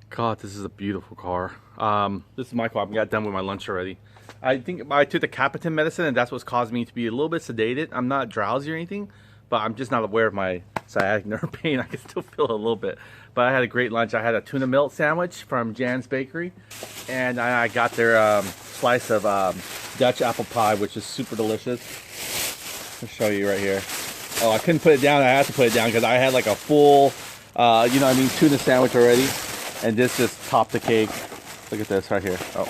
God, this is a beautiful car. This is my car. I got done with my lunch already. I think I took the Capitan medicine, and that's what's caused me to be a little bit sedated. I'm not drowsy or anything, but I'm just not aware of my sciatic nerve pain. I can still feel it a little bit. But I had a great lunch. I had a tuna melt sandwich from Jan's Bakery, and I got their slice of Dutch apple pie, which is super delicious. I'll show you right here. Oh, I couldn't put it down. I had to put it down because I had like a full, you know what I mean, tuna sandwich already. And this just topped the cake. Look at this right here. Oh,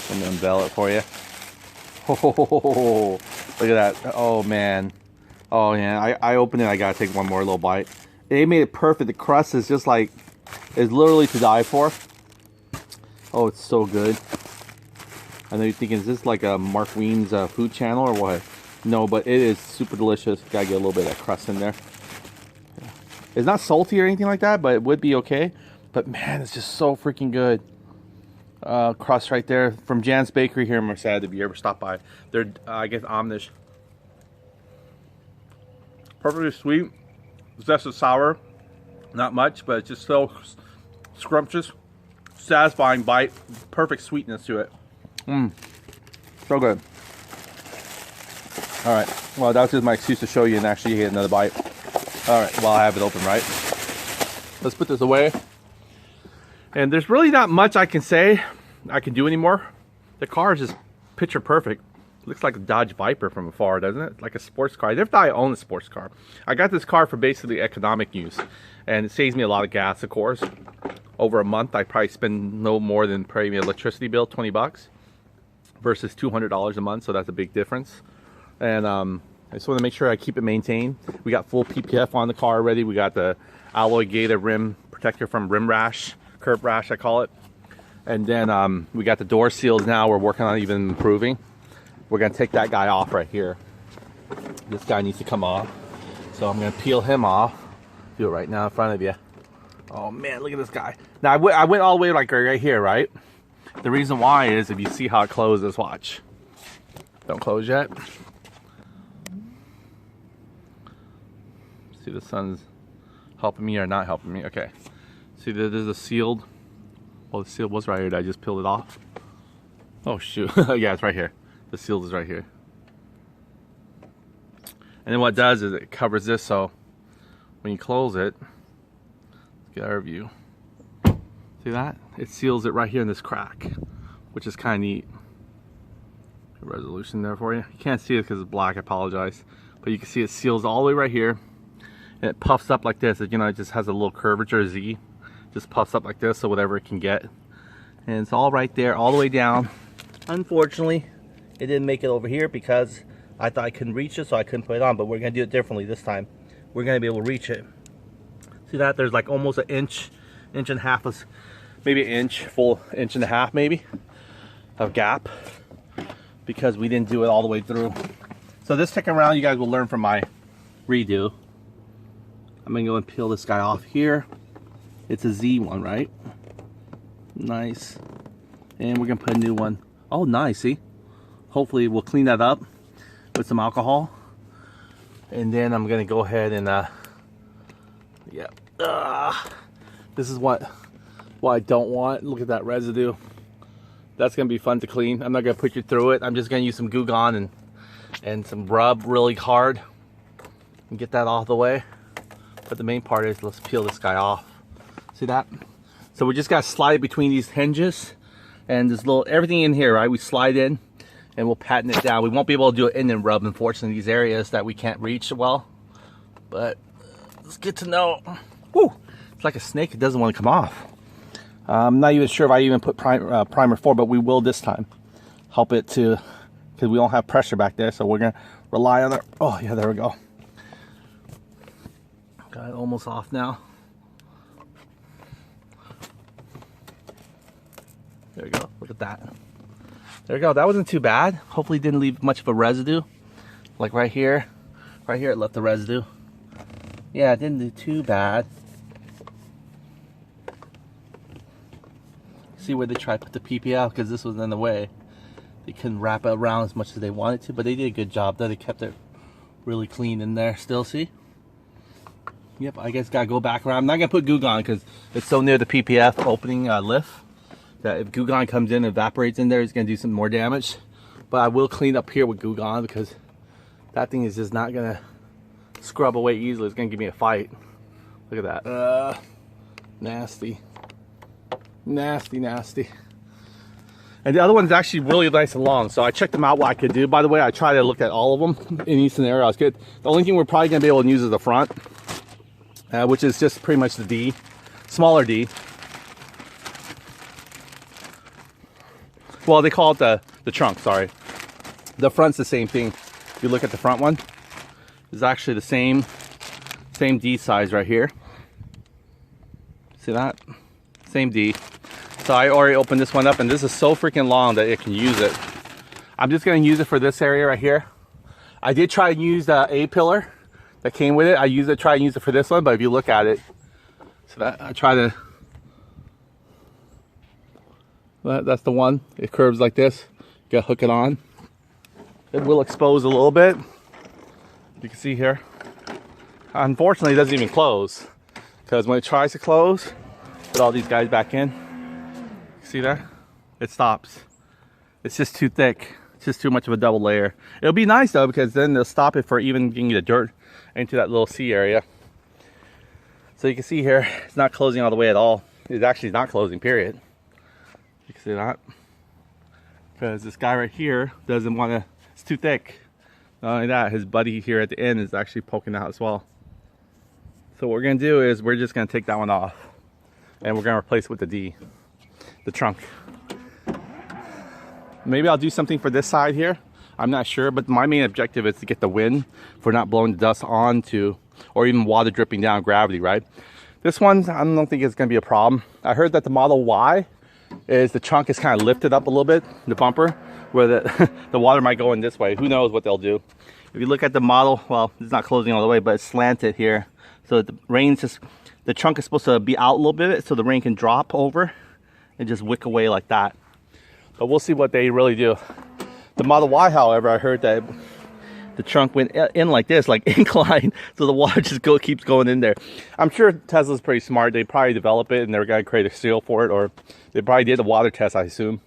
let me unveil it for you. Oh, look at that. Oh, man. Oh, yeah. I opened it. I got to take one more little bite. They made it perfect. The crust is just like, it's literally to die for. Oh, it's so good. I know you're thinking, is this like a Mark Wien's food channel or what? No, but it is super delicious. Gotta get a little bit of that crust in there. It's not salty or anything like that, but it would be okay. But man, it's just so freaking good. Crust right there from Jan's Bakery here in Merced. If you ever stop by, they're I guess Amish. Perfectly sweet, zest of sour, not much, but it's just so scrumptious, satisfying bite, perfect sweetness to it. So good. All right, well that was just my excuse to show you and actually get another bite. All right, well I have it open, right? Let's put this away. And there's really not much I can say I can do anymore. The car is just picture perfect. Looks like a Dodge Viper from afar, doesn't it? Like a sports car. I never thought I owned a sports car. I got this car for basically economic use, and it saves me a lot of gas, of course. Over a month, I probably spend no more than probably an electricity bill, 20 bucks, versus $200 a month, so that's a big difference. And I just want to make sure I keep it maintained. We got full PPF on the car already. We got the alloy gator rim protector from Rim Rash, curb rash I call it. And then we got the door seals now. We're working on even improving. We're gonna take that guy off right here. This guy needs to come off. So I'm gonna peel him off. Do it right now in front of you. Oh man, look at this guy. Now I went all the way like right here, right? The reason why is if you see how it closes, watch. Don't close yet. See, the sun's helping me or not helping me. Okay. See, there's a sealed. Well, the seal was right here. I just peeled it off. Oh shoot. Yeah, it's right here. The seal is right here. And then what it does is it covers this, so when you close it, let's get our view. See that? It seals it right here in this crack, which is kind of neat. Resolution there for you. You can't see it because it's black. I apologize, but you can see it seals all the way right here. And it puffs up like this. You know, it just has a little curvature, Z. Just puffs up like this, so whatever it can get. And it's all right there, all the way down. Unfortunately, it didn't make it over here because I thought I couldn't reach it, so I couldn't put it on. But we're gonna do it differently this time. We're gonna be able to reach it. See that? There's like almost an inch and a half, maybe an inch, full inch and a half, maybe, of gap, because we didn't do it all the way through. So this second round, you guys will learn from my redo. I'm gonna go and peel this guy off here. It's a Z one, right? Nice. And we're gonna put a new one. Oh, nice, see? Hopefully we'll clean that up with some alcohol. And then I'm gonna go ahead and, this is what I don't want. Look at that residue. That's gonna be fun to clean. I'm not gonna put you through it. I'm just gonna use some Goo Gone and some rub really hard and get that off the way. But the main part is let's peel this guy off. See that? So we just gotta slide between these hinges and this little, everything in here, right? We slide in and we'll pattern it down. We won't be able to do an in and rub, unfortunately, these areas that we can't reach well. But it's good to know. Woo! It's like a snake, it doesn't want to come off. I'm not even sure if I even put primer for, but we will this time. Help it to, because we don't have pressure back there, so we're gonna rely on it. Oh yeah, there we go. Got it almost off now. There we go. Look at that. There we go. That wasn't too bad. Hopefully it didn't leave much of a residue. Like right here. Right here it left the residue. Yeah, it didn't do too bad. See where they tried to put the PP out because this was in the way. They couldn't wrap it around as much as they wanted to, but they did a good job though. They kept it really clean in there still, see? Yep, I guess gotta go back around. I'm not gonna put Goo Gone because it's so near the PPF opening lift that if Goo Gone comes in and evaporates in there, it's gonna do some more damage. But I will clean up here with Goo Gone because that thing is just not gonna scrub away easily. It's gonna give me a fight. Look at that. Nasty. Nasty, nasty. And the other one's actually really nice and long, so I checked them out what I could do. By the way, I tried to look at all of them in each scenario. I was good. The only thing we're probably gonna be able to use is the front, which is just pretty much the D, smaller D. Well, they call it the trunk, sorry. The front's the same thing. If you look at the front one, it's actually the same D size right here. See that? Same D. So I already opened this one up, and this is so freaking long that it can use it. I'm just gonna use it for this area right here. I did try to use the A-pillar that came with it. I try and use it for this one, but if you look at it, so that I try to, that's the one. It curves like this. You gotta hook it on. It will expose a little bit. You can see here. Unfortunately, it doesn't even close, because when it tries to close, put all these guys back in. See there? It stops. It's just too thick. It's just too much of a double layer. It'll be nice though, because then they'll stop it for even getting the dirt into that little C area. So you can see here, it's not closing all the way at all. It's actually not closing, period. You can see that. Because this guy right here doesn't want to, it's too thick. Not only that, his buddy here at the end is actually poking out as well. So what we're gonna do is we're just gonna take that one off, and we're gonna replace it with the D. The trunk. Maybe I'll do something for this side here. I'm not sure, but my main objective is to get the wind for not blowing the dust onto, or even water dripping down gravity, right? This one, I don't think it's gonna be a problem. I heard that the Model Y is the trunk is kind of lifted up a little bit, the bumper, where the water might go in this way. Who knows what they'll do. If you look at the model, well, it's not closing all the way, but it's slanted here. So the rain's just, the trunk is supposed to be out a little bit so the rain can drop over and just wick away like that. But we'll see what they really do. The Model Y, however, I heard that the trunk went in like this, like incline, so the water just keeps going in there. I'm sure Tesla's pretty smart. They probably develop it and they're gonna create a seal for it, or they probably did a water test, I assume.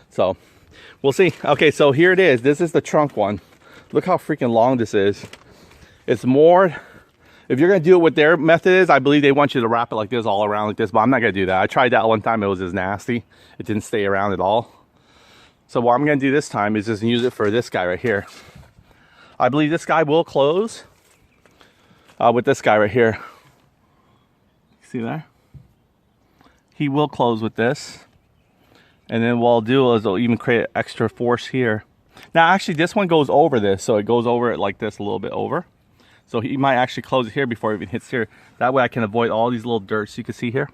So we'll see. Okay, so here it is. This is the trunk one. Look how freaking long this is. It's more, if you're gonna do it what their method is, I believe they want you to wrap it like this, all around like this, but I'm not gonna do that. I tried that one time, it was just nasty. It didn't stay around at all. So what I'm gonna do this time is just use it for this guy right here. I believe this guy will close with this guy right here. See there? He will close with this. And then what I'll do is I'll even create extra force here. Now actually this one goes over this, so it goes over it like this, a little bit over. So he might actually close it here before it even hits here. That way I can avoid all these little dirts you can see here.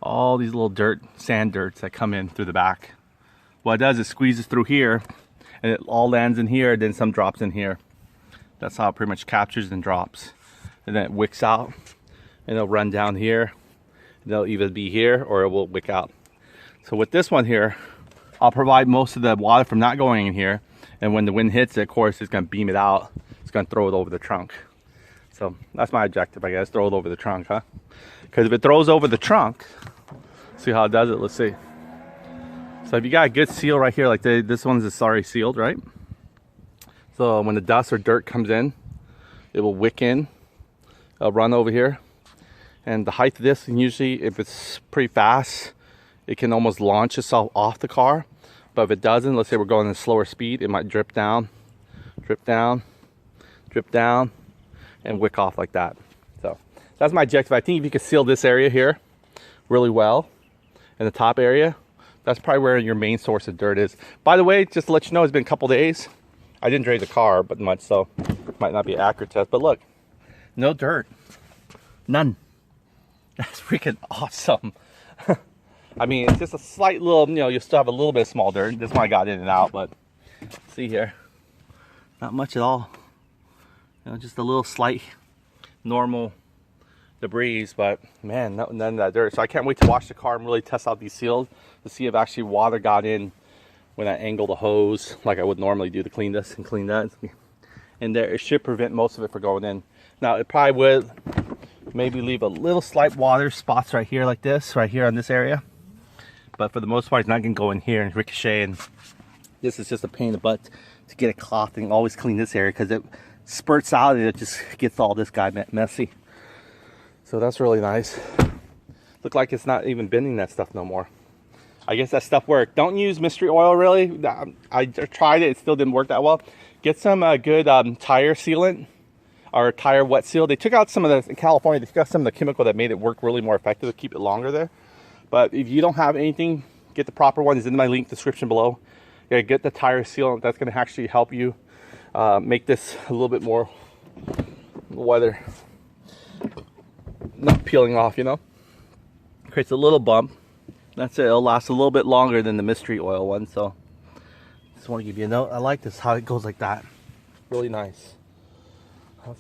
All these little sand dirts that come in through the back. What it does is squeezes through here, and it all lands in here, then some drops in here. That's how it pretty much captures and drops. And then it wicks out, and it'll run down here. And it'll either be here, or it will wick out. So with this one here, I'll provide most of the water from not going in here. And when the wind hits it, of course, it's gonna beam it out. It's gonna throw it over the trunk. So that's my objective, I guess, throw it over the trunk, huh? Because if it throws over the trunk, see how it does it, let's see. So if you got a good seal right here, like this one's already sealed, right? So when the dust or dirt comes in, it will wick in, it'll run over here. And the height of this, and usually if it's pretty fast, it can almost launch itself off the car. But if it doesn't, let's say we're going at a slower speed, it might drip down, drip down, drip down, and wick off like that. So that's my objective. I think if you could seal this area here really well, in the top area, that's probably where your main source of dirt is. By the way, just to let you know, it's been a couple days. I didn't drain the car, but much, so it might not be an accurate test. But look, no dirt, none. That's freaking awesome. I mean, it's just a slight little, you know, you still have a little bit of small dirt. This one I got in and out, but see here, not much at all. You know, just a little slight normal debris, but man, none of that dirt. So I can't wait to wash the car and really test out these seals to see if actually water got in when I angle the hose like I would normally do to clean this and clean that. And there, it should prevent most of it from going in. Now it probably would maybe leave a little slight water spots right here like this, right here on this area. But for the most part, it's not gonna go in here and ricochet, and this is just a pain in the butt to get a cloth and always clean this area because it spurts out and it just gets all this guy messy. So that's really nice. Look like it's not even bending that stuff no more. I guess that stuff worked. Don't use mystery oil really. I tried it, it still didn't work that well. Get some good tire sealant or tire wet seal. They took out some of the, in California, they took out some of the chemical that made it work really more effective to keep it longer there. But if you don't have anything, get the proper one. It's in my link description below. Yeah, get the tire sealant. That's going to actually help you make this a little bit more weather, not peeling off, you know. Creates a little bump. That's it. It'll last a little bit longer than the mystery oil one. So just want to give you a note. I like this, how it goes like that. Really nice.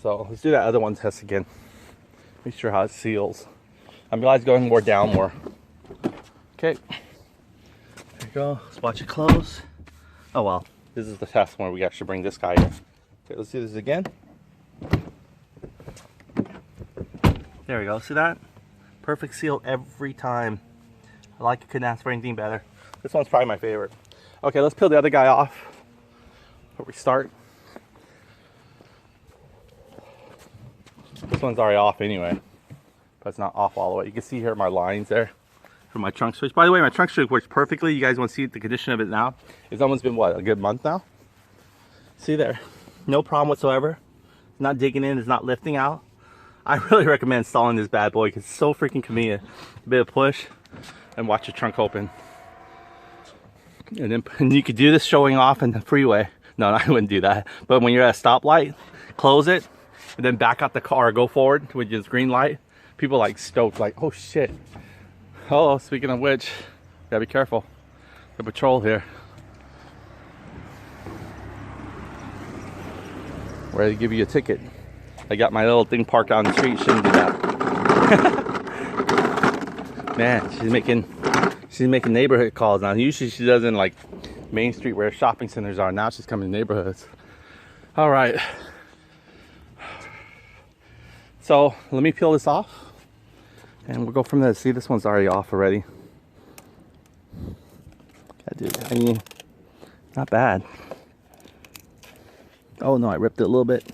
So let's do that other one test again. Make sure how it seals. I'm glad it's going more down more. Okay. There you go. Let's watch it close. Oh well. This is the test where we actually bring this guy in. Okay, let's do this again. There we go. See that? Perfect seal every time. I like it. Couldn't ask for anything better. This one's probably my favorite. Okay, let's peel the other guy off before we start. This one's already off anyway, but it's not off all the way. You can see here my lines there from my trunk switch. By the way, my trunk switch works perfectly. You guys want to see the condition of it now? It's almost been, what, a good month now? See there? No problem whatsoever. It's not digging in. It's not lifting out. I really recommend installing this bad boy because it's so freaking convenient. A bit of push and watch your trunk open. And you could do this showing off in the freeway. No, I wouldn't do that. But when you're at a stoplight, close it and then back out the car, go forward with this green light. People like stoked, like, oh shit. Oh, speaking of which, gotta be careful. The patrol here. Ready to give you a ticket. I got my little thing parked out on the street. Shouldn't do that. Man, she's making neighborhood calls now. Usually she does in like Main Street where shopping centers are. Now she's coming to neighborhoods. All right. So let me peel this off and we'll go from there. See, this one's already off already. I mean, not bad. Oh no, I ripped it a little bit.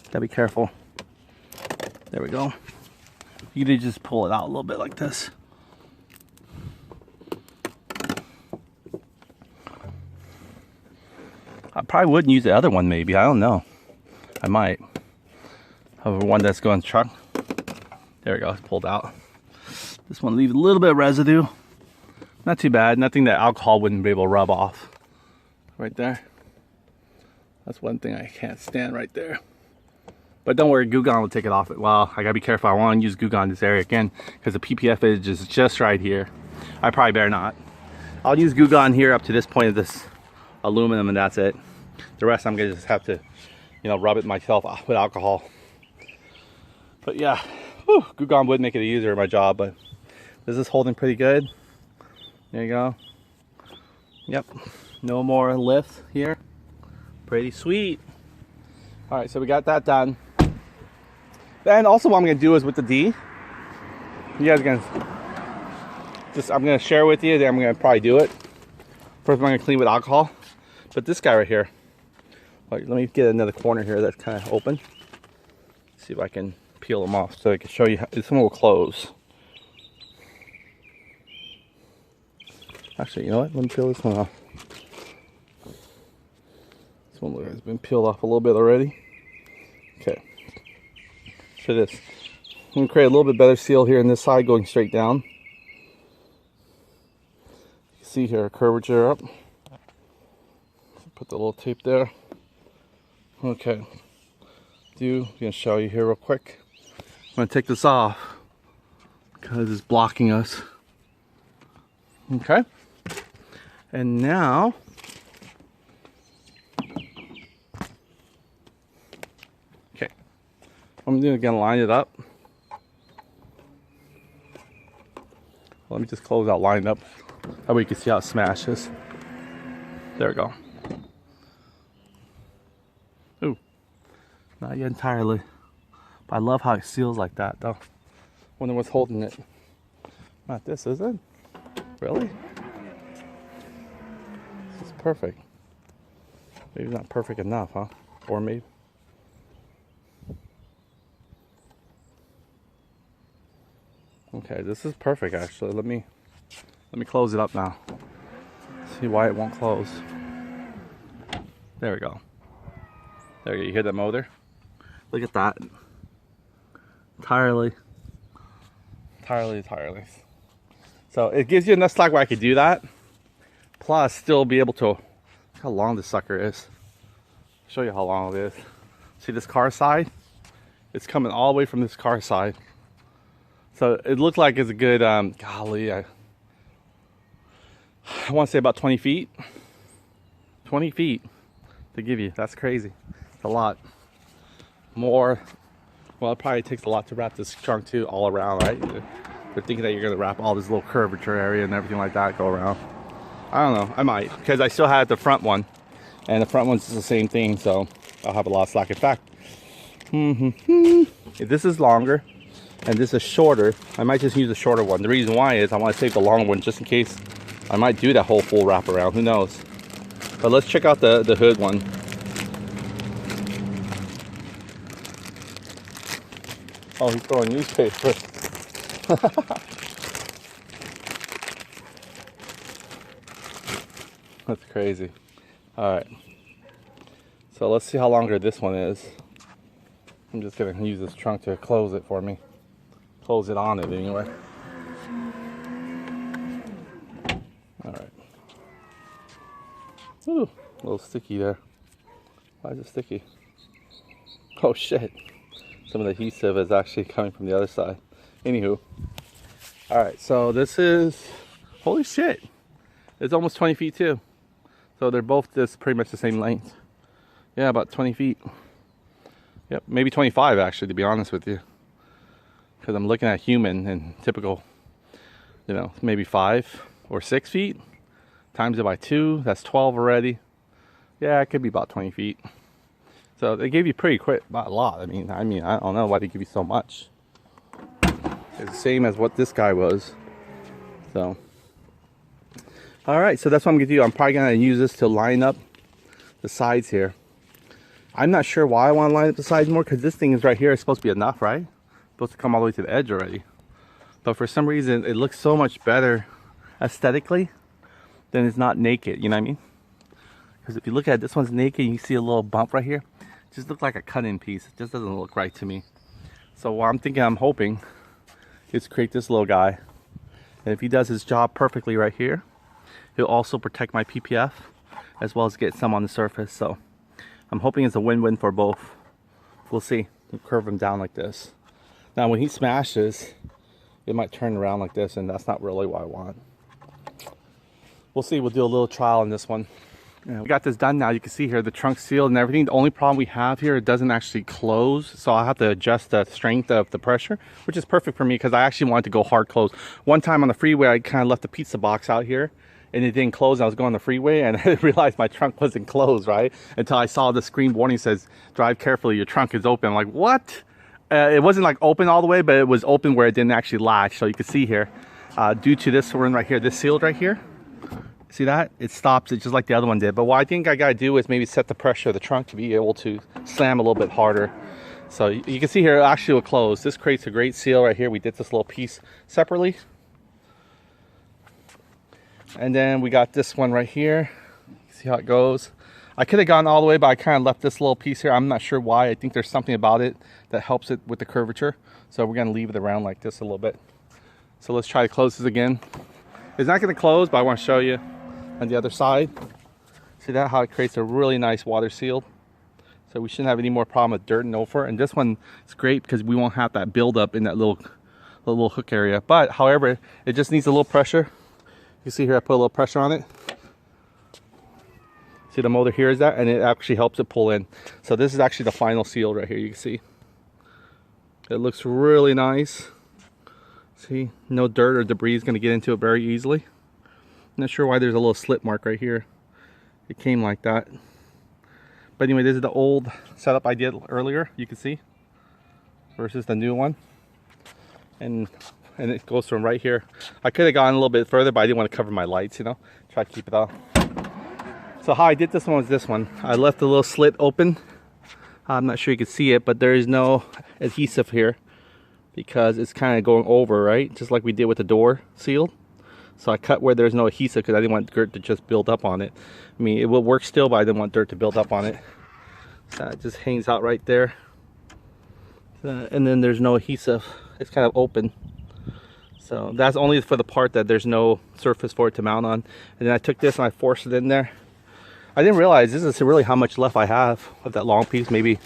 Gotta be careful. There we go. You can just pull it out a little bit like this. I probably wouldn't use the other one maybe. I don't know. I might. However, one that's going to truck. There we go. It's pulled out. This one leaves a little bit of residue. Not too bad. Nothing that alcohol wouldn't be able to rub off. Right there. That's one thing I can't stand right there. But don't worry, Goo Gone will take it off. Well, I gotta be careful. I want to use Goo Gone in this area again because the PPF edge is just right here. I probably better not. I'll use Goo Gone here up to this point of this aluminum and that's it. The rest I'm gonna just have to, you know, rub it myself with alcohol. But yeah, whew, Goo Gone would make it easier my job, but this is holding pretty good. There you go. Yep, no more lift here. Pretty sweet. All right, so we got that done. And also what I'm gonna do is with the D, you guys are gonna I'm gonna share with you, then I'm gonna probably do it. First I'm gonna clean with alcohol. But this guy right here, let me get another corner here that's kind of open. See if I can peel them off so I can show you how this one will close. Actually, you know what? Let me peel this one off. This one has been peeled off a little bit already. Okay. So this. I'm going to create a little bit better seal here on this side going straight down. You can see here a curvature up. Put the little tape there. Okay. I'm going to show you here real quick. I'm going to take this off because it's blocking us. Okay. And now I'm gonna line it up. Let me just close out, line it up. That way you can see how it smashes. There we go. Ooh, not yet entirely. I love how it seals like that though. Wonder what's holding it. Not this, is it? Really? This is perfect. Maybe not perfect enough, huh? Or maybe. Okay, this is perfect actually. Let me close it up now. See why it won't close. There we go. There you hear that motor? Look at that. Entirely. So it gives you enough slack where I could do that. Plus still be able to, look how long this sucker is. Show you how long it is. See this car side? It's coming all the way from this car side. So it looked like it's a good, golly, I want to say about 20 feet. 20 feet to give you. That's crazy. It's a lot. More. Well, it probably takes a lot to wrap this trunk too, all around, right? They're thinking that you're going to wrap all this little curvature area and everything like that, go around. I don't know. I might. Because I still had the front one. And the front one's the same thing. So I'll have a lot of slack. In fact, if this is longer and this is shorter, I might just use the shorter one. The reason why is I want to save the longer one just in case I might do that whole full wrap around. Who knows? But let's check out the hood one. Oh, he's throwing newspaper. That's crazy. Alright. So let's see how longer this one is. I'm just going to use this trunk to close it for me. Close it on it anyway. Alright. Ooh, a little sticky there. Why is it sticky? Oh shit. Some of the adhesive is actually coming from the other side. Anywho. Alright, so this is, holy shit. It's almost 20 feet too. So they're both just pretty much the same length. Yeah, about 20 feet. Yep, maybe 25 actually, to be honest with you. Because I'm looking at human and typical, you know, maybe 5 or 6 feet. Times it by 2, that's 12 already. Yeah, it could be about 20 feet. So they gave you pretty quick, about a lot. I mean, I don't know why they give you so much. It's the same as what this guy was. So, all right, so that's what I'm gonna do. I'm probably gonna use this to line up the sides here. I'm not sure why I want to line up the sides more, because this thing is right here. It's supposed to be enough, right? It's supposed to come all the way to the edge already. But for some reason, it looks so much better aesthetically than it's not naked. You know what I mean? Because if you look at it, this one's naked, you see a little bump right here. It just looks like a cut-in piece. It just doesn't look right to me. So what I'm hoping is create this little guy. And if he does his job perfectly right here, he'll also protect my PPF as well as get some on the surface. So I'm hoping it's a win-win for both. We'll see. We'll curve him down like this. Now when he smashes, it might turn around like this, and that's not really what I want. We'll see. We'll do a little trial on this one. Yeah, we got this done now. You can see here the trunk sealed and everything. The only problem we have here, it doesn't actually close, so I'll have to adjust the strength of the pressure, which is perfect for me because I actually wanted to go hard close. One time on the freeway, I kind of left the pizza box out here and it didn't close. I was going on the freeway and I realized my trunk wasn't closed, right? Until I saw the screen warning says, drive carefully, your trunk is open. I'm like, what? It wasn't like open all the way, but it was open where it didn't actually latch. So you can see here, due to this one right here, this sealed right here, see that? It stops it just like the other one did. But what I think I gotta do is maybe set the pressure of the trunk to be able to slam a little bit harder. So you can see here, it actually will close. This creates a great seal right here. We did this little piece separately. And then we got this one right here. See how it goes? I could have gone all the way, but I kind of left this little piece here. I'm not sure why. I think there's something about it that helps it with the curvature. So we're gonna leave it around like this a little bit. So let's try to close this again. It's not gonna close, but I want to show you on the other side. See that, how it creates a really nice water seal. So we shouldn't have any more problem with dirt and over. And this one is great because we won't have that buildup in that little hook area. But however, it just needs a little pressure. You see here, I put a little pressure on it. See the motor here is that, and it actually helps it pull in. So this is actually the final seal right here. You can see it looks really nice. See, no dirt or debris is going to get into it very easily. Not sure why there's a little slit mark right here. It came like that. But anyway, this is the old setup I did earlier. You can see versus the new one. And it goes from right here. I could have gone a little bit further, but I didn't want to cover my lights, you know. Try to keep it off. So how I did this one was this one. I left the little slit open. I'm not sure you can see it, but there is no adhesive here because it's kind of going over, right? Just like we did with the door seal. So I cut where there's no adhesive because I didn't want dirt to just build up on it. I mean, it will work still, but I didn't want dirt to build up on it. So it just hangs out right there. And then there's no adhesive. It's kind of open. So that's only for the part that there's no surface for it to mount on. And then I took this and I forced it in there. I didn't realize this is really how much left I have of that long piece. Maybe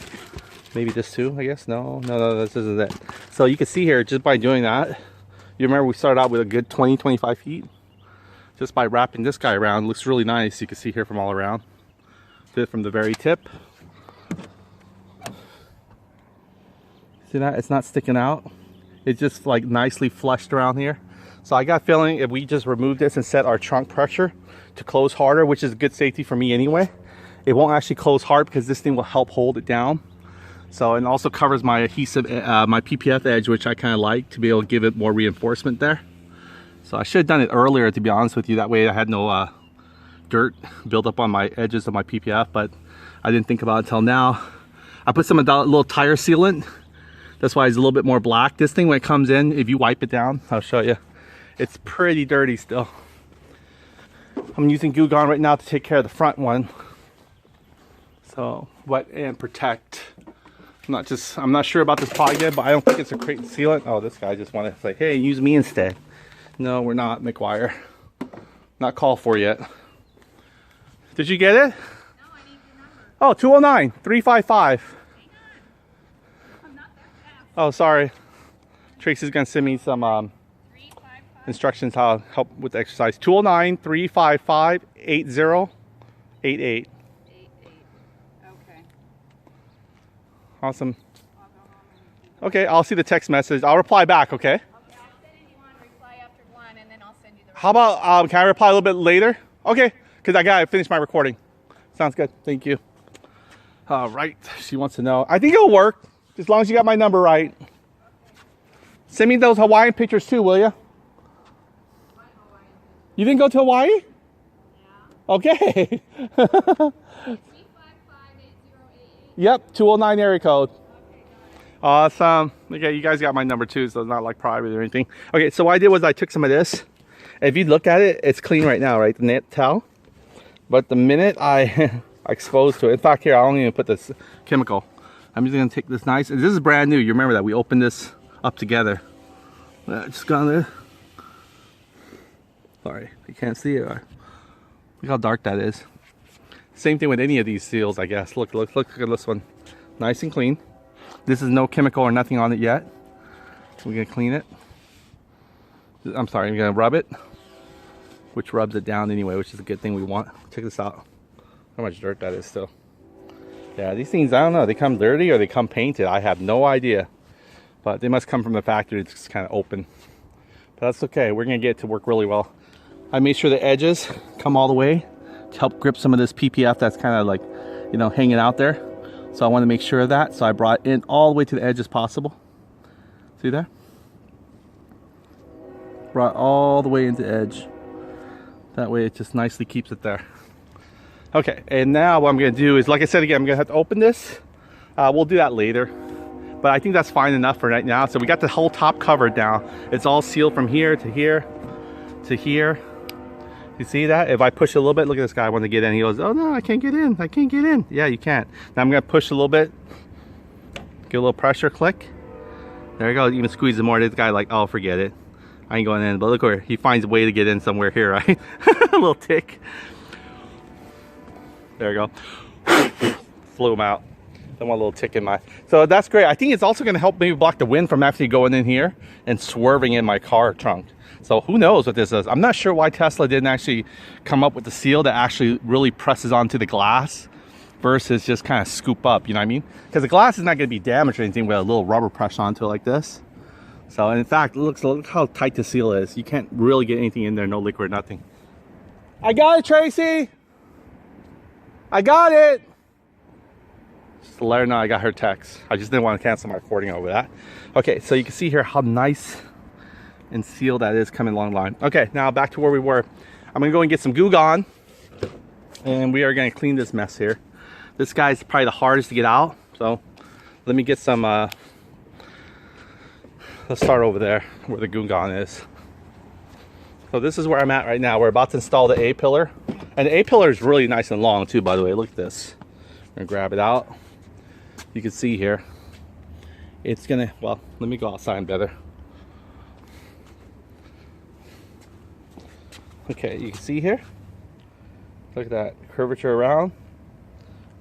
this too, I guess. No, this isn't it. So you can see here, just by doing that, you remember we started out with a good 20-25 feet. Just by wrapping this guy around, it looks really nice. You can see here from all around. Did it from the very tip. See that? It's not sticking out. It's just like nicely flushed around here. So I got a feeling if we just remove this and set our trunk pressure to close harder, which is good safety for me anyway, it won't actually close hard because this thing will help hold it down. So, and also covers my adhesive, my PPF edge, which I kind of like to be able to give it more reinforcement there. So I should have done it earlier, to be honest with you. That way I had no dirt built up on my edges of my PPF, but I didn't think about it until now. I put some little tire sealant. That's why it's a little bit more black. This thing, when it comes in, if you wipe it down, I'll show you, it's pretty dirty still. I'm using Goo Gone right now to take care of the front one. So, wet and protect. I'm not sure about this pod yet, but I don't think it's a crate sealant. Oh, this guy just wanted to say, hey, use me instead. No, we're not, McGuire. Not called for yet. Did you get it? No, I need your number. Oh, 209-355. Oh, sorry. Tracy's gonna send me some instructions how to help with the exercise. 209-355-8088. Okay. Awesome. Okay, I'll see the text message. I'll reply back, okay? Okay, I'll send it. You want to reply after 1, and then I'll send you the rest. How about, can I reply a little bit later? Okay, because I gotta finish my recording. Sounds good, thank you. All right, she wants to know. I think it'll work, as long as you got my number right. Send me those Hawaiian pictures too, will you? You didn't go to Hawaii? Yeah. Okay. 355-8088. Yep, 209 area code. Okay, got it. Awesome. Okay, you guys got my number too, so it's not like private or anything. Okay, so what I did was I took some of this. If you look at it, it's clean right now, right? The net towel. But the minute I exposed to it, in fact, here, I don't even put this chemical. I'm just gonna take this nice, and this is brand new. You remember that we opened this up together. Just got there. Sorry, you can't see it. Look how dark that is. Same thing with any of these seals, I guess. Look at this one. Nice and clean. This is no chemical or nothing on it yet. We're gonna clean it. I'm sorry, I'm gonna rub it, which rubs it down anyway, which is a good thing we want. Check this out. How much dirt that is still. Yeah, these things, I don't know, they come dirty or they come painted. I have no idea. But they must come from the factory. It's just kind of open. But that's okay. We're gonna get it to work really well. I made sure the edges come all the way to help grip some of this PPF that's kind of like, you know, hanging out there. So I want to make sure of that. So I brought it in all the way to the edge as possible. See there? Brought all the way into the edge. That way it just nicely keeps it there. Okay, and now what I'm going to do is, like I said again, I'm going to have to open this. We'll do that later. But I think that's fine enough for right now. So we got the whole top covered now. It's all sealed from here to here to here. You see that? If I push a little bit, look at this guy, I want to get in. He goes, oh no, I can't get in. I can't get in. Yeah, you can't. Now I'm going to push a little bit. Give a little pressure, click. There you go. Even squeeze it more. This guy like, oh, forget it. I ain't going in. But look where he finds a way to get in somewhere here, right? A little tick. There you go. Flew him out. Don't want a little tick in my... So that's great. I think it's also going to help maybe block the wind from actually going in here and swerving in my car trunk. So who knows what this is. I'm not sure why Tesla didn't actually come up with the seal that actually really presses onto the glass versus just kind of scoop up, you know what I mean? Because the glass is not going to be damaged or anything with a little rubber press onto it like this. So, and in fact, look how tight the seal is. You can't really get anything in there, no liquid, nothing. I got it, Tracy! I got it! Just to let her know I got her text. I just didn't want to cancel my recording over that. Okay, so you can see here how nice and sealed that is coming along the line. Okay, now back to where we were. I'm gonna go and get some Goo Gone, and we are gonna clean this mess here. This guy's probably the hardest to get out, so let me get some, let's start over there where the Goo Gone is. So this is where I'm at right now. We're about to install the A-pillar. And the A-pillar is really nice and long too, by the way. Look at this. I'm gonna grab it out. You can see here. It's gonna, well, let me go outside better. Okay, you can see here. Look at that curvature around.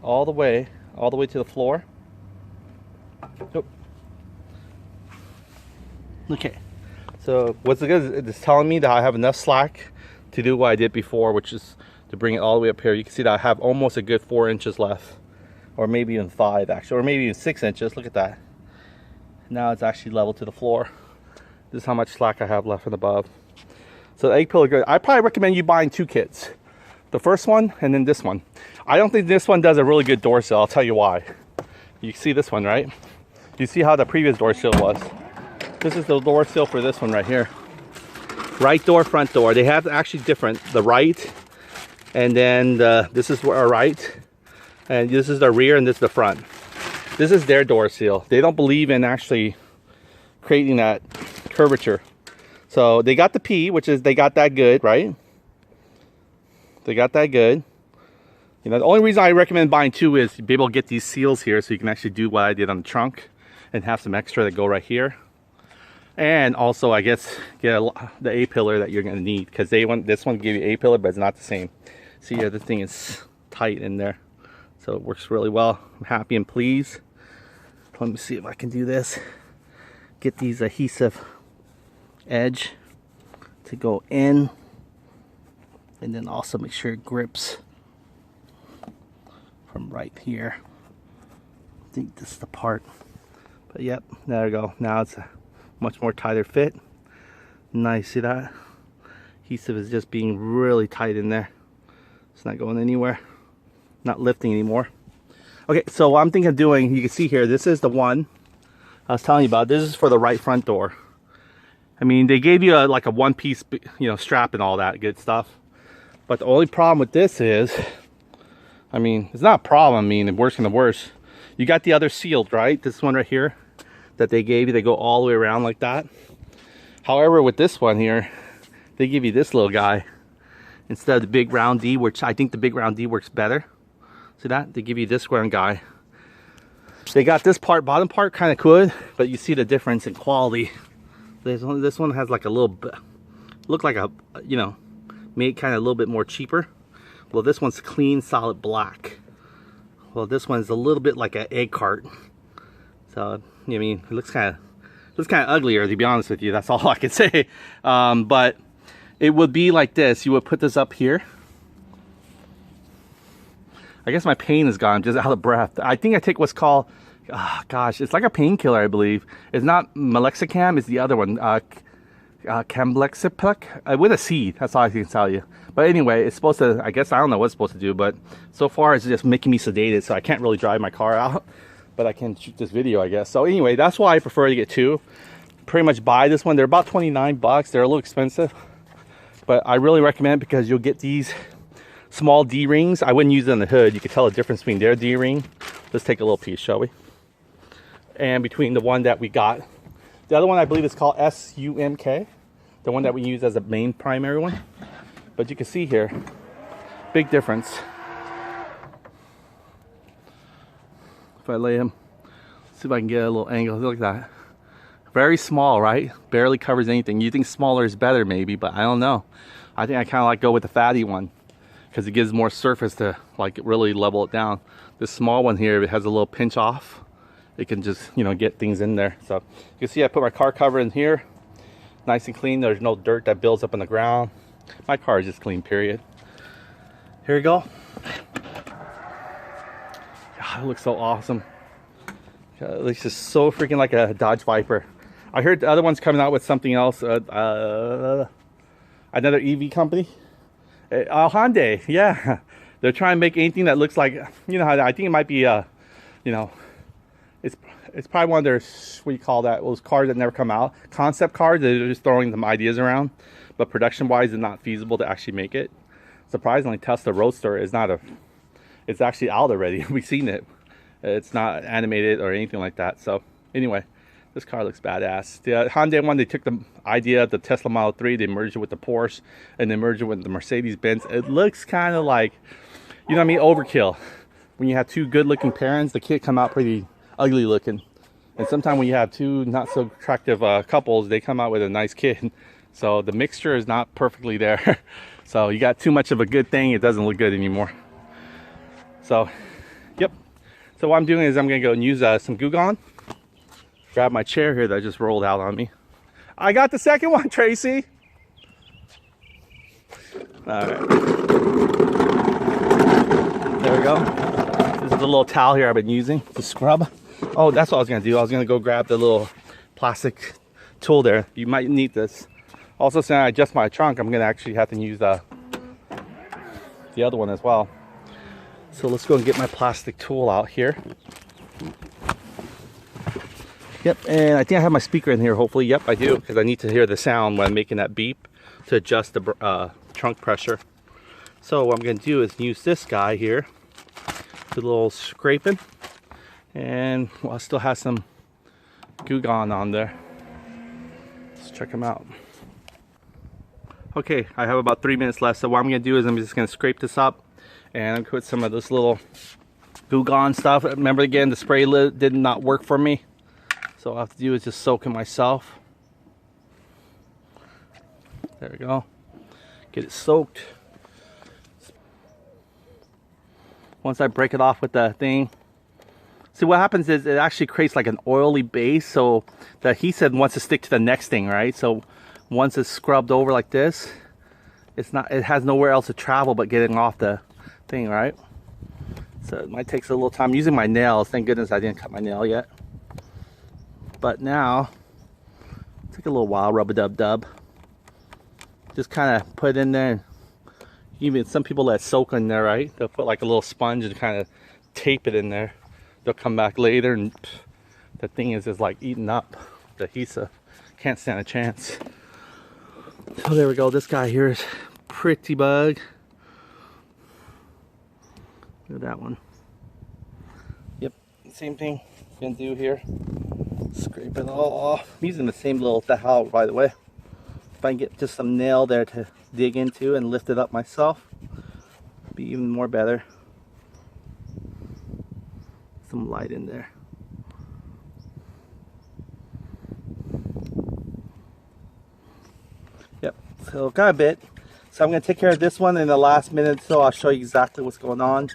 All the way to the floor. Nope. Okay. So what's it good? It's telling me that I have enough slack to do what I did before, which is to bring it all the way up here. You can see that I have almost a good 4 inches left, or maybe even 5 actually, or maybe even 6 inches. Look at that. Now it's actually level to the floor. This is how much slack I have left and above. So the A-pillar good. I probably recommend you buying 2 kits. The first one and then this one. I don't think this one does a really good door seal. I'll tell you why. You see this one, right? You see how the previous door seal was. This is the door seal for this one right here. Right door, front door. They have actually different. The right, and then this is our right, and this is the rear, and this is the front. This is their door seal. They don't believe in actually creating that curvature. So they got the P, which is they got that good, right? They got that good. You know, the only reason I recommend buying 2 is to be able to get these seals here so you can actually do what I did on the trunk and have some extra that go right here. And also, I guess, get the A-pillar that you're going to need, because this one give you A-pillar, but it's not the same. See here, this thing is tight in there, so it works really well. I'm happy and pleased. Let me see if I can do this. Get these adhesive edge to go in, and then also make sure it grips from right here. I think this is the part, but yep, there we go. Now it's a much more tighter fit. Nice, see that? Adhesive is just being really tight in there. It's not going anywhere, not lifting anymore. Okay, so what I'm thinking of doing, you can see here, this is the one I was telling you about. This is for the right front door. I mean, they gave you like a one-piece, you know, strap and all that good stuff. But the only problem with this is, I mean, it's not a problem. I mean, worse than the worst. You got the other sealed, right? This one right here that they gave you, they go all the way around like that. However, with this one here, they give you this little guy instead of the big round D, which I think the big round D works better. See that? They give you this round guy. They got this part, bottom part kind of good, but you see the difference in quality. This one has like a little bit, look like a, you know, made kind of a little bit more cheaper. Well, this one's clean, solid black. Well, this one's a little bit like an egg cart. So, I mean, it looks kind of uglier, to be honest with you. That's all I can say. But it would be like this. You would put this up here. I guess my pain is gone. I'm just out of breath. I think I take what's called, gosh, it's like a painkiller, I believe. It's not Melexicam, it's the other one. Camblexipec with a C. That's all I can tell you. But anyway, it's supposed to, I guess, I don't know what it's supposed to do, but so far it's just making me sedated, so I can't really drive my car out. But I can shoot this video, I guess. So anyway, that's why I prefer to get 2. Pretty much buy this one. They're about 29 bucks. They're a little expensive, but I really recommend it because you'll get these small D-rings. I wouldn't use it on the hood. You can tell the difference between their D-ring. Let's take a little piece, shall we? And between the one that we got. The other one I believe is called SUMK. The one that we use as the main primary one. But you can see here, big difference. If I lay him, see if I can get a little angle. Look at that. Very small, right? Barely covers anything. You think smaller is better maybe, but I don't know. I think I kind of like go with the fatty one because it gives more surface to like really level it down. This small one here, it has a little pinch off. It can just, you know, get things in there. So you can see I put my car cover in here. Nice and clean. There's no dirt that builds up on the ground. My car is just clean, period. Here we go. God, it looks so awesome. God, it looks just so freaking like a Dodge Viper. I heard the other one's coming out with something else. Another EV company. Hyundai, yeah. They're trying to make anything that looks like, you know, I think it might be you know, it's probably one of their, what do you call that, those cars that never come out, concept cars. They're just throwing some ideas around, but production wise it's not feasible to actually make it. Surprisingly, Tesla Roadster is not it's actually out already. We've seen it. It's not animated or anything like that. So anyway, this car looks badass. The Hyundai one, they took the idea of the Tesla Model 3, they merged it with the Porsche, and they merged it with the Mercedes-Benz. It looks kind of like, you know what I mean, overkill. When you have two good-looking parents, the kid come out pretty ugly looking. And sometimes when you have two not so attractive couples, they come out with a nice kid. So the mixture is not perfectly there. So you got too much of a good thing, it doesn't look good anymore. So, yep. So what I'm doing is I'm gonna go and use some Goo Gone. Grab my chair here that just rolled out on me. I got the second one, Tracy. All right. There we go. This is the little towel here I've been using to scrub. Oh, that's what I was gonna do. I was gonna go grab the little plastic tool there. You might need this. Also, since I adjust my trunk, I'm gonna actually have to use the other one as well. So let's go and get my plastic tool out here. Yep, and I think I have my speaker in here, hopefully. Yep, I do, because I need to hear the sound when I'm making that beep to adjust the trunk pressure. So what I'm going to do is use this guy here, do a little scraping, and well, I still have some Goo Gone on there. Let's check them out. Okay, I have about 3 minutes left, so what I'm going to do is I'm just going to scrape this up, and I'm going to put some of this little Goo Gone stuff. Remember again, the spray lid did not work for me. So all I have to do is just soak it myself. There we go. Get it soaked. Once I break it off with the thing, see what happens is it actually creates like an oily base, so the adhesive wants to stick to the next thing, right? So once it's scrubbed over like this, it has nowhere else to travel but getting off the thing, right? So it might take a little time. I'm using my nails. Thank goodness I didn't cut my nail yet. But now, take a little while, rub-a-dub-dub. Just kind of put it in there. Even some people let it soak in there, right? They'll put like a little sponge and kind of tape it in there. They'll come back later and the thing is like eating up the adhesive. Can't stand a chance. So there we go. This guy here is Pretty Bug. Look at that one. Yep, same thing I'm gonna do here. Scrape it all off. I'm using the same little towel, by the way. If I can get just some nail there to dig into and lift it up myself, be even more better. Some light in there. Yep, so got a bit. So I'm going to take care of this one in the last minute, so I'll show you exactly what's going on.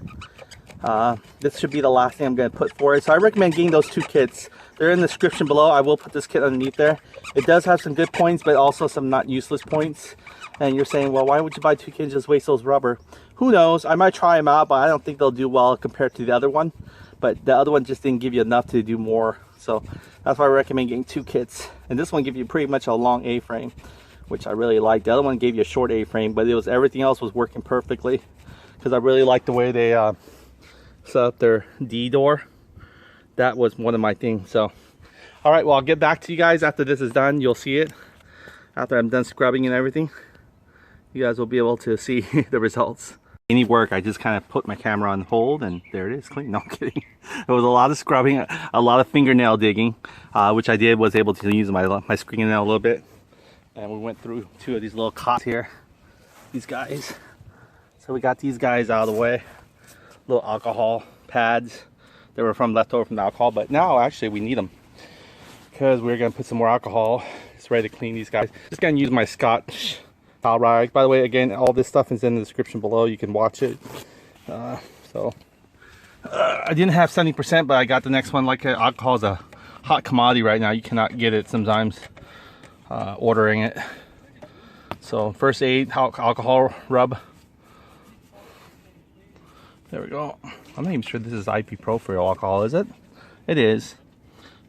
This should be the last thing I'm going to put for it. So I recommend getting those two kits. They're in the description below. I will put this kit underneath there. It does have some good points, but also some not useless points. And you're saying, well, why would you buy two kits and just waste those rubber? Who knows? I might try them out, but I don't think they'll do well compared to the other one. But the other one just didn't give you enough to do more. So that's why I recommend getting two kits. And this one gives you pretty much a long A-frame, which I really like. The other one gave you a short A-frame, but everything else was working perfectly. Because I really like the way they set up their D door. That was one of my things. So all right, well, I'll get back to you guys after this is done. You'll see it after I'm done scrubbing and everything. You guys will be able to see the results. Any work, I just kind of put my camera on hold and there it is, clean. No, I'm kidding. It was a lot of scrubbing, a lot of fingernail digging, which I was able to use my fingernail a little bit. And we went through two of these little cots here, these guys. So we got these guys out of the way. Little alcohol pads. They were leftover from the alcohol, but now actually we need them because we're gonna put some more alcohol. It's ready to clean these guys. Just gonna use my Scotch towel rag. By the way, again, all this stuff is in the description below. You can watch it. I didn't have 70%, but I got the next one. Like alcohol is a hot commodity right now. You cannot get it sometimes ordering it. So first aid alcohol rub. There we go. I'm not even sure this is ibuprofen alcohol, is it? It is,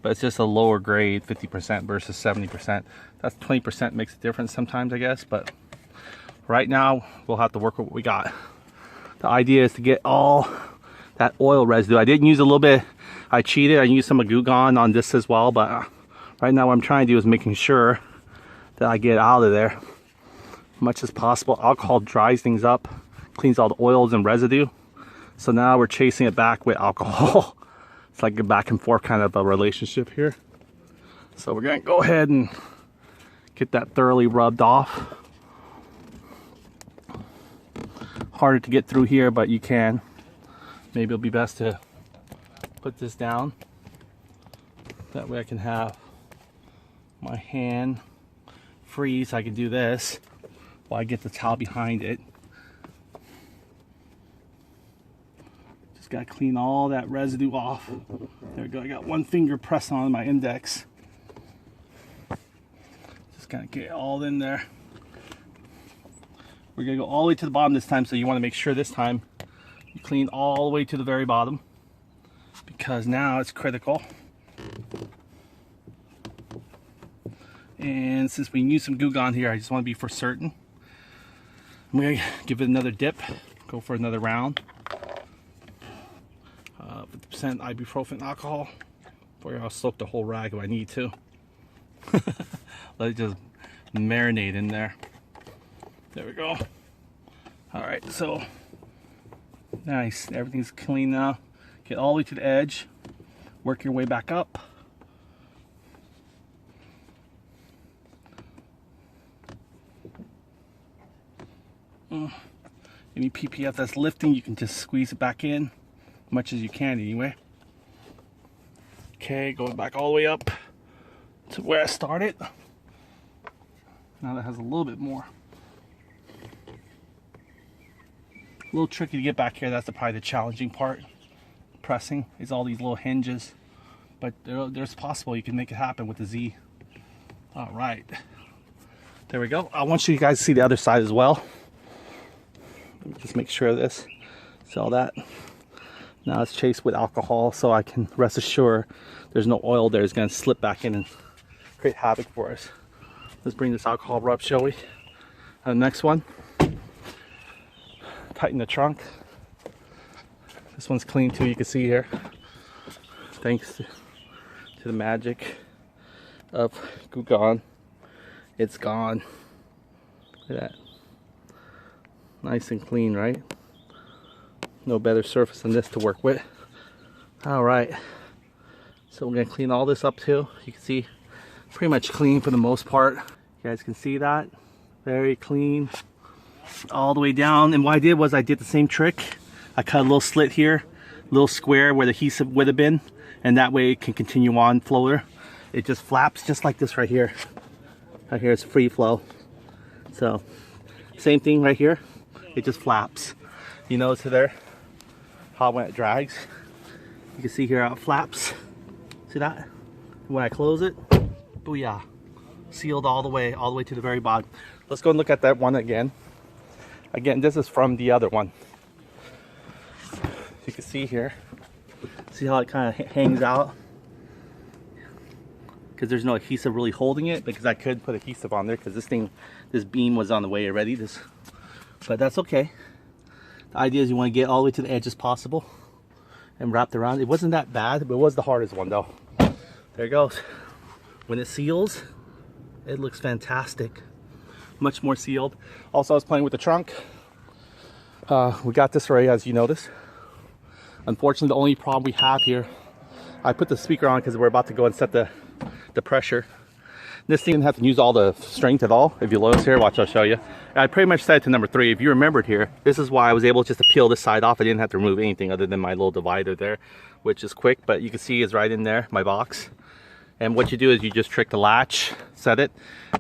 but it's just a lower grade, 50% versus 70%. That's 20% makes a difference sometimes, I guess, but right now we'll have to work with what we got. The idea is to get all that oil residue. I did use a little bit I cheated. I used some of Goo Gone on this as well, but right now what I'm trying to do is making sure that I get out of there as much as possible. Alcohol dries things up, cleans all the oils and residue. So now we're chasing it back with alcohol. It's like a back and forth kind of a relationship here. So we're gonna go ahead and get that thoroughly rubbed off. Harder to get through here, but you can. Maybe it'll be best to put this down. That way I can have my hand free so I can do this while I get the towel behind it. Just gotta clean all that residue off. There we go. I got one finger pressed on my index. Just gotta get it all in there. We're gonna go all the way to the bottom this time, so you want to make sure this time you clean all the way to the very bottom, because now it's critical. And since we use some Goo Gone here, I just want to be for certain. I'm gonna give it another dip, go for another round. 50% ibuprofen alcohol. Boy, I'll soak the whole rag if I need to. Let it just marinate in there. There we go. All right, so nice. Everything's clean now. Get all the way to the edge. Work your way back up. Any PPF that's lifting, you can just squeeze it back in as much as you can anyway. Okay, going back all the way up to where I started. Now that has a little bit more. A little tricky to get back here. That's probably the challenging part. Pressing is all these little hinges, but there's possible you can make it happen with the Z. All right, there we go. I want you guys to see the other side as well. Let me just make sure of this. See all that? Now it's chased with alcohol, so I can rest assured there's no oil there. It's gonna slip back in and create havoc for us. Let's bring this alcohol rub, shall we? And the next one. Tighten the trunk. This one's clean too, you can see here. Thanks to the magic of Goo Gone. It's gone. Look at that. Nice and clean, right? No better surface than this to work with. All right. So we're gonna clean all this up too. You can see pretty much clean for the most part. You guys can see that. Very clean. All the way down. And what I did was I did the same trick. I cut a little slit here, a little square where the adhesive would have been, and that way it can continue on floater. It just flaps just like this right here. Right here is free flow. So same thing right here. It just flaps. You notice there how when it drags, you can see here how it flaps. See that? When I close it, booyah, sealed all the way to the very bottom. Let's go and look at that one again. Again, this is from the other one. You can see here, see how it kind of hangs out? Because there's no adhesive really holding it, because I could put adhesive on there because this beam was on the way already. But that's okay. The idea is you want to get all the way to the edge as possible and wrapped around. It wasn't that bad, but it was the hardest one though. There it goes. When it seals, it looks fantastic. Much more sealed. Also, I was playing with the trunk. We got this already, as you notice. Unfortunately, the only problem we have here, I put the speaker on because we're about to go and set the pressure. This thing didn't have to use all the strength at all. If you notice here, watch, I'll show you. I pretty much set it to number 3. If you remembered here, this is why I was able just to peel this side off. I didn't have to remove anything other than my little divider there, which is quick, but you can see it's right in there, my box. And what you do is you just trick the latch, set it.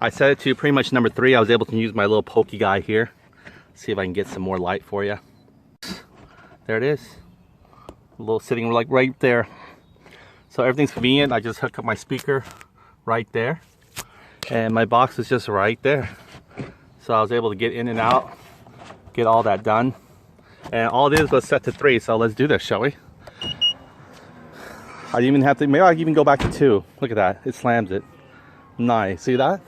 I set it to pretty much number 3. I was able to use my little pokey guy here. See if I can get some more light for you. There it is. A little sitting like right there. So everything's convenient. I just hook up my speaker right there. And my box is just right there. So I was able to get in and out, get all that done. And all it is was set to 3. So let's do this, shall we? I didn't even have to, maybe I can even go back to 2. Look at that, it slams it. Nice, see that?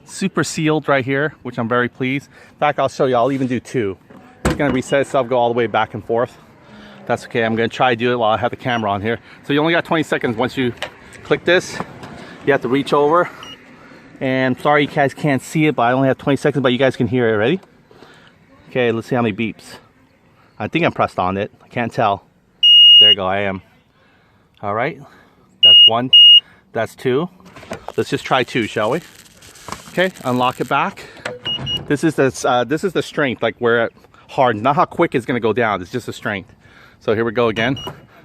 Super sealed right here, which I'm very pleased. In fact, I'll show you, I'll even do 2. It's gonna reset itself, go all the way back and forth. That's okay. I'm gonna try to do it while I have the camera on here. So you only got 20 seconds. Once you click this, you have to reach over. And sorry you guys can't see it, but I only have 20 seconds, but you guys can hear it. Ready? Okay, let's see how many beeps. I think I'm pressed on it. I can't tell. There you go, I am. All right, that's 1, that's 2. Let's just try 2, shall we? Okay, unlock it back. This is the strength, like where it hardens. Not how quick it's gonna go down, it's just the strength. So here we go again.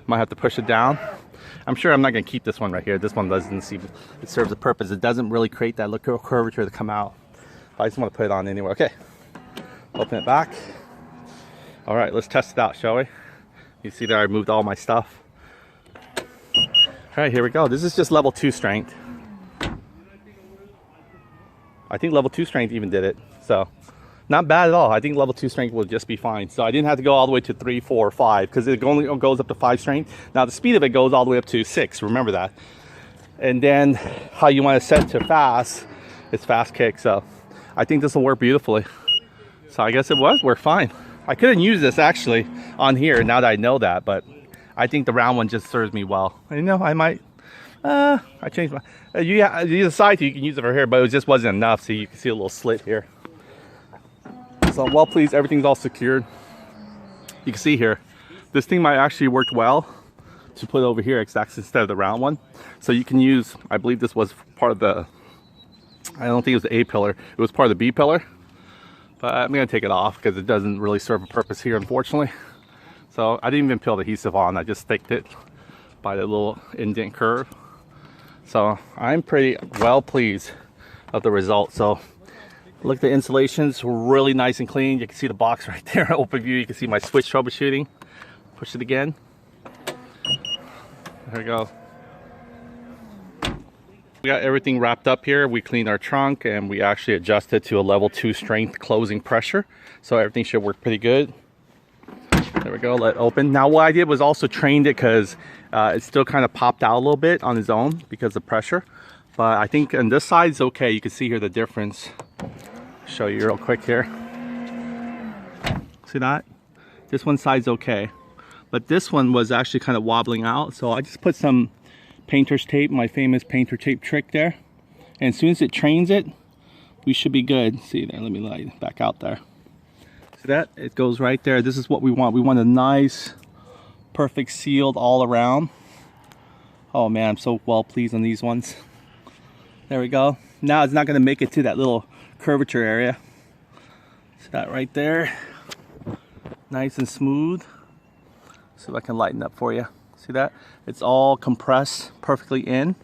Might have to push it down. I'm sure I'm not gonna keep this one right here. This one doesn't seem, it serves a purpose. It doesn't really create that curvature to come out. I just wanna put it on anyway. Okay, open it back. All right, let's test it out, shall we? You see there, I moved all my stuff. All right, here we go. This is just level 2 strength. I think level 2 strength even did it. So not bad at all. I think level 2 strength will just be fine. So I didn't have to go all the way to 3, 4, 5 because it only goes up to 5 strength. Now the speed of it goes all the way up to 6. Remember that. And then how you want to set to fast is fast kick. So I think this will work beautifully. So I guess it worked fine. I couldn't use this actually on here now that I know that, but I think the round one just serves me well. You know, I might. I changed my. You decide you can use it for here, but it just wasn't enough. So you can see a little slit here. So well pleased, everything's all secured. You can see here, this thing might actually work well to put over here instead of the round one. So you can use, I believe this was part of the, I don't think it was the A pillar, it was part of the B pillar. But I'm gonna take it off because it doesn't really serve a purpose here, unfortunately. So I didn't even peel the adhesive on, I just sticked it by the little indent curve. So I'm pretty well pleased of the result. So look, the insulation's really nice and clean. You can see the box right there, open view. You can see my switch troubleshooting. Push it again. There we go. We got everything wrapped up here. We cleaned our trunk and we actually adjusted to a level 2 strength closing pressure. So everything should work pretty good. There we go, let it open. Now what I did was also trained it because it still kind of popped out a little bit on its own because of pressure. But I think on this side is okay. You can see here the difference. Show you real quick here. See that? This one side's okay. But this one was actually kind of wobbling out. So I just put some painter's tape, my famous painter tape trick there. And as soon as it trains it, we should be good. See there, let me light it back out there. See that? It goes right there. This is what we want. We want a nice, perfect sealed all around. Oh man, I'm so well pleased on these ones. There we go. Now it's not gonna make it to that little curvature area. See that right there? Nice and smooth. See if I can lighten up for you. See that? It's all compressed perfectly in.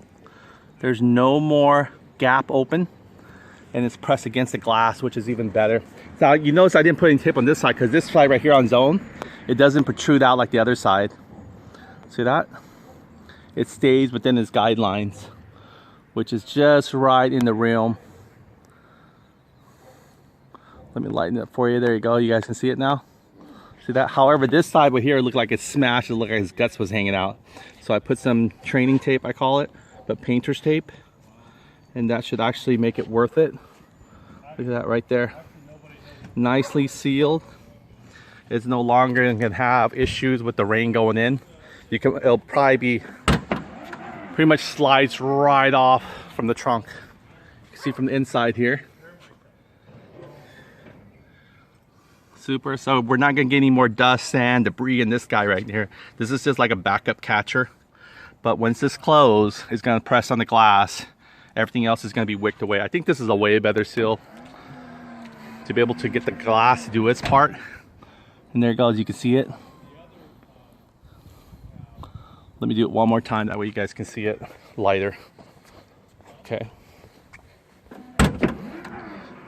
There's no more gap open. And it's pressed against the glass, which is even better. Now you notice I didn't put any tape on this side because this side right here on zone, it doesn't protrude out like the other side. See that? It stays within its guidelines, which is just right in the realm. Let me lighten it up for you. There you go. You guys can see it now. See that? However, this side over here looked like it's smashed. It looked like his guts was hanging out. So I put some training tape, I call it, but painter's tape. And that should actually make it worth it. Look at that right there. Nicely sealed. It's no longer going to have issues with the rain going in. It'll probably be pretty much slides right off from the trunk. You can see from the inside here. Super. So we're not going to get any more dust, sand, debris in this guy right here. This is just like a backup catcher. But once this closes, it's going to press on the glass. Everything else is going to be wicked away. I think this is a way better seal to be able to get the glass to do its part. And there it goes, you can see it. Let me do it one more time, that way you guys can see it lighter. Okay.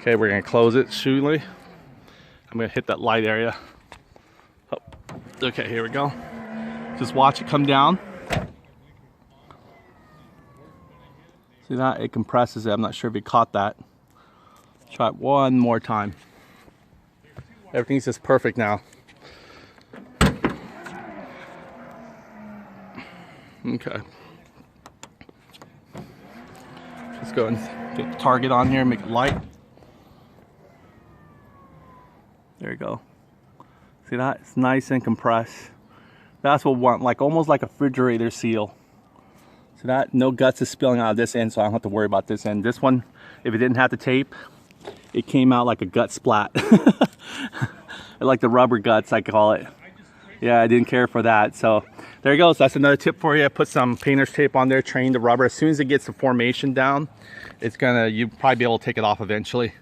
Okay, we're going to close it shootingly. I'm going to hit that light area. Oh. Okay, here we go. Just watch it come down. See that? It compresses it. I'm not sure if you caught that. Try it one more time. Everything's just perfect now. Okay. Let's go and get the target on here and make it light. There you go. See that? It's nice and compressed. That's what we want, like almost like a refrigerator seal. So that no guts is spilling out of this end, so I don't have to worry about this end. This one, if it didn't have the tape, it came out like a gut splat. Like the rubber guts, I call it. Yeah, I didn't care for that. So there you go. So that's another tip for you. Put some painter's tape on there, train the rubber. As soon as it gets the formation down, you'll probably be able to take it off eventually.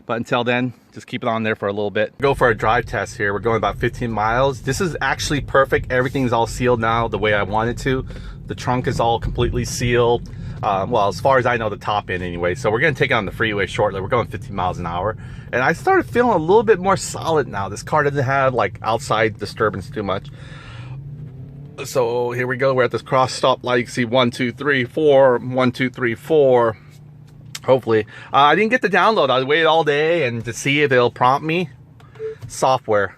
But until then, just keep it on there for a little bit. Go for a drive test here. We're going about 15 miles. This is actually perfect. Everything's all sealed now the way I want it to. The trunk is all completely sealed. Well, as far as I know, the top end anyway. So we're gonna take it on the freeway shortly. We're going 15 miles an hour. And I started feeling a little bit more solid now. This car doesn't have like outside disturbance too much. So here we go. We're at this cross stop light. You can see 1, 2, 3, 4, 1, 2, 3, 4. Hopefully. I didn't get the download. I waited all day and to see if it'll prompt me. Software.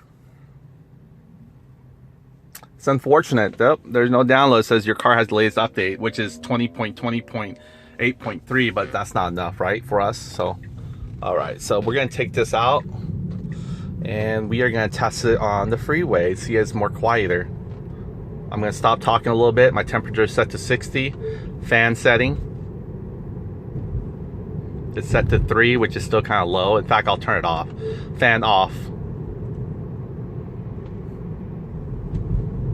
It's unfortunate. Oh, there's no download. It says your car has the latest update, which is 20.20.8.3, but that's not enough, right, for us? So, all right. So we're going to take this out, and we are going to test it on the freeway, see if it's more quieter. I'm going to stop talking a little bit. My temperature is set to 60. Fan setting. It's set to 3, which is still kind of low. In fact, I'll turn it off. Fan off.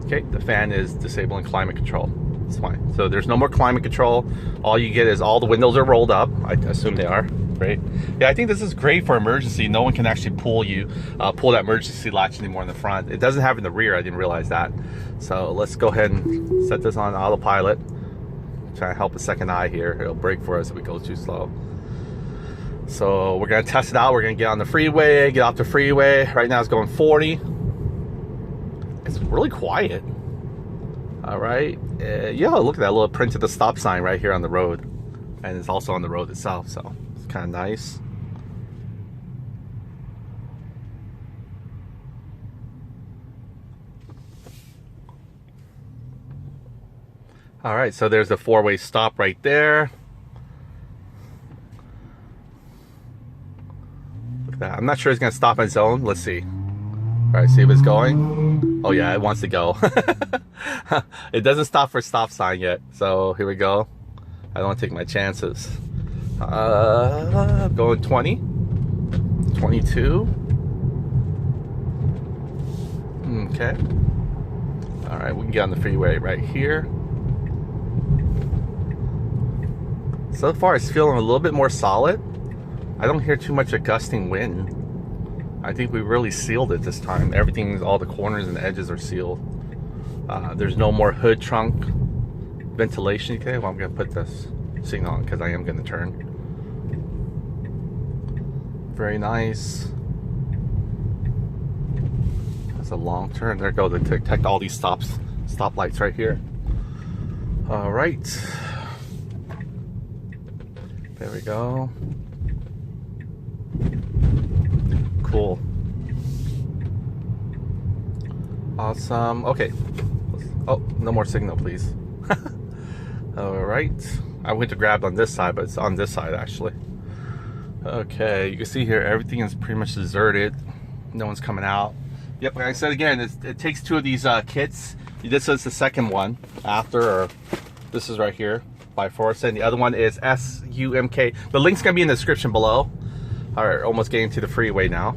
Okay, the fan is disabling climate control. It's fine. So there's no more climate control. All you get is all the windows are rolled up. I assume they are. Great. Yeah, I think this is great for emergency. No one can actually pull that emergency latch anymore in the front. It doesn't have in the rear. I didn't realize that. So let's go ahead and set this on autopilot. Try to help a second eye here. It'll brake for us if we go too slow. So we're gonna test it out. We're gonna get on the freeway, get off the freeway. Right now it's going 40. It's really quiet. All right. Yeah, look at that little print of the stop sign right here on the road. And it's also on the road itself, so it's kind of nice. All right, so there's a 4-way stop right there. Look at that. I'm not sure it's gonna stop on its own. Let's see. All right, see if it's going. Oh yeah, it wants to go. It doesn't stop for stop sign yet. So here we go. I don't want to take my chances. Going 20, 22. Okay. All right, we can get on the freeway right here. So far, it's feeling a little bit more solid. I don't hear too much of gusting wind. I think we really sealed it this time. Everything, all the corners and the edges are sealed. There's no more hood trunk ventilation. Okay, well, I'm gonna put this signal on because I am gonna turn. Very nice. That's a long turn. There goes to detect all these stop lights right here. All right. There we go. Cool. Awesome. Okay. Oh, no more signal, please. All right. I went to grab on this side, but it's on this side actually. Okay, you can see here everything is pretty much deserted. No one's coming out. Yep, like I said again, it takes 2 of these kits. This is the second one after, or this is right here by Forza, and the other one is SUMK. The link's gonna be in the description below. All right, almost getting to the freeway now.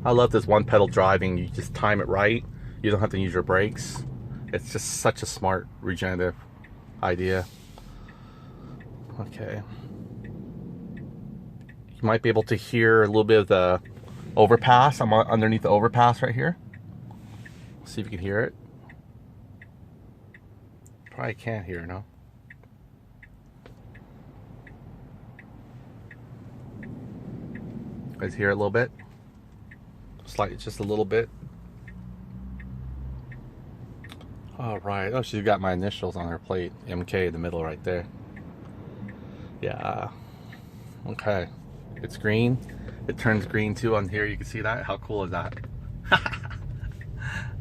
I love this one pedal driving. You just time it right. You don't have to use your brakes. It's just such a smart regenerative idea. Okay. You might be able to hear a little bit of the overpass. I'm underneath the overpass right here. See if you can hear it. Probably can't hear, no? Guys hear it a little bit? Slightly, just a little bit. All right. Oh, she's got my initials on her plate. MK in the middle right there. Yeah. Okay. It's green. It turns green too on here. You can see that. How cool is that?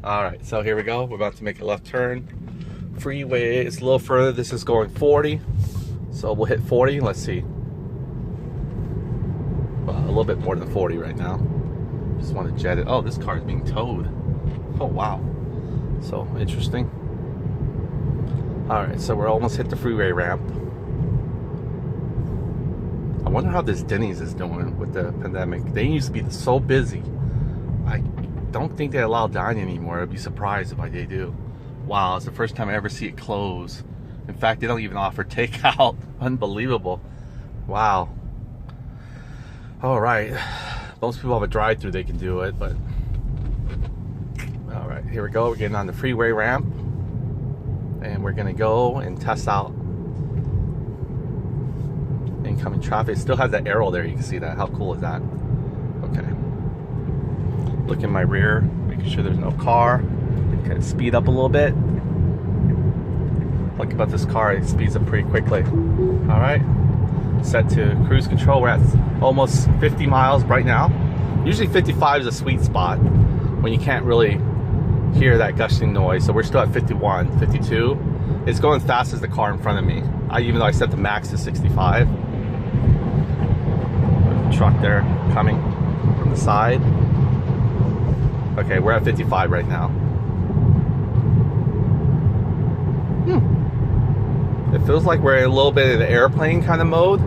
All right. So here we go. We're about to make a left turn. Freeway. It's a little further. This is going 40. So we'll hit 40. Let's see. Well, a little bit more than 40 right now. Just want to jet it. Oh, this car is being towed. Oh, wow. So interesting. All right, so we're almost hit the freeway ramp. I wonder how this Denny's is doing with the pandemic. They used to be so busy. I don't think they allow dining anymore. I'd be surprised if they do. Wow, it's the first time I ever see it close. In fact, they don't even offer takeout. Unbelievable. Wow. All right. Most people have a drive-through, they can do it, but all right, here we go. We're getting on the freeway ramp, and we're gonna go and test out incoming traffic. It still has that arrow there. You can see that. How cool is that? Okay. Look in my rear, making sure there's no car. Kind of speed up a little bit. Lucky about this car, it speeds up pretty quickly. All right. Set to cruise control. We're at almost 50 miles right now. Usually 55 is a sweet spot when you can't really hear that gushing noise. So we're still at 51, 52. It's going as fast as the car in front of me. Even though I set the max to 65. Truck there coming from the side. Okay, we're at 55 right now. It feels like we're in a little bit of the airplane kind of mode.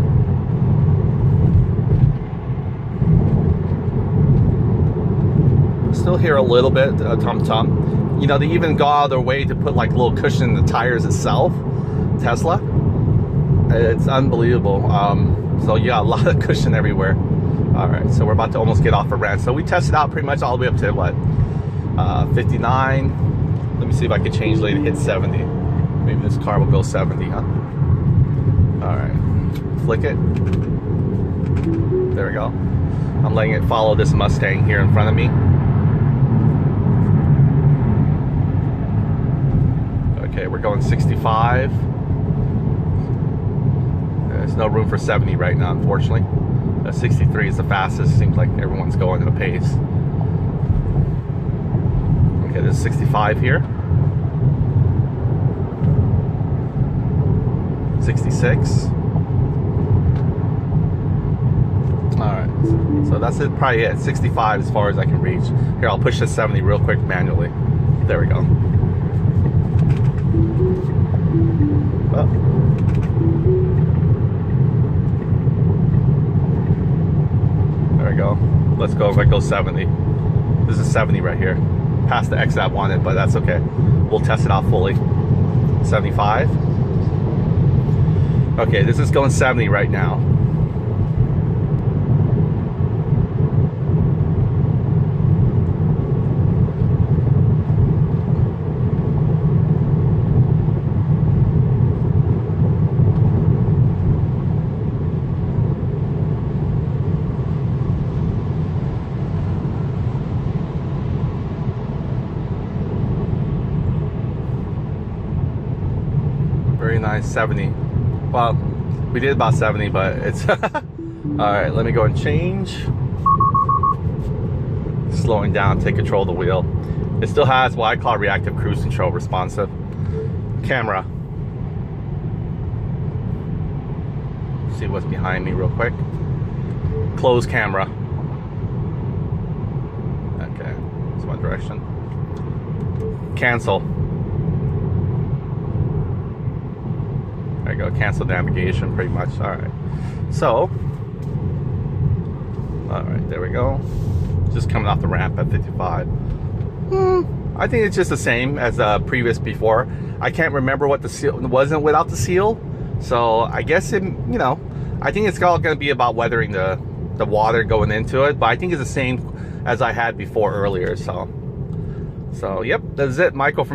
Still hear a little bit tum-tum. You know, they even go out of their way to put like a little cushion in the tires itself. Tesla. It's unbelievable. So yeah, a lot of cushion everywhere. All right, so we're about to almost get off a ramp. So we tested out pretty much all the way up to what? 59. Let me see if I can change later, hit 70. Maybe this car will go 70, huh? All right, flick it. There we go. I'm letting it follow this Mustang here in front of me. Okay, we're going 65. There's no room for 70 right now, unfortunately. 63 is the fastest. Seems like everyone's going at a pace. Okay, there's 65 here. 66. Alright, so that's it, probably it. 65 as far as I can reach. Here, I'll push this 70 real quick manually. There we go. Oh. There we go. Let's go. Let's go 70. This is 70 right here. Past the exit I wanted, but that's okay. We'll test it out fully. 75. Okay, this is going 70 right now. Very nice, 70. Well, we did about 70, but it's all right. Let me go and change. Slowing down, take control of the wheel. It still has what I call reactive cruise control, responsive camera. See what's behind me real quick. Close camera. Okay, that's one direction. Cancel. There you go, cancel navigation pretty much. All right, so, all right, there we go. Just coming off the ramp at 55. I think it's just the same as previous before. I can't remember what the seal wasn't without the seal. So I guess it, you know, I think it's all going to be about weathering the water going into it. But I think it's the same as I had before earlier. So yep, that's it. Michael from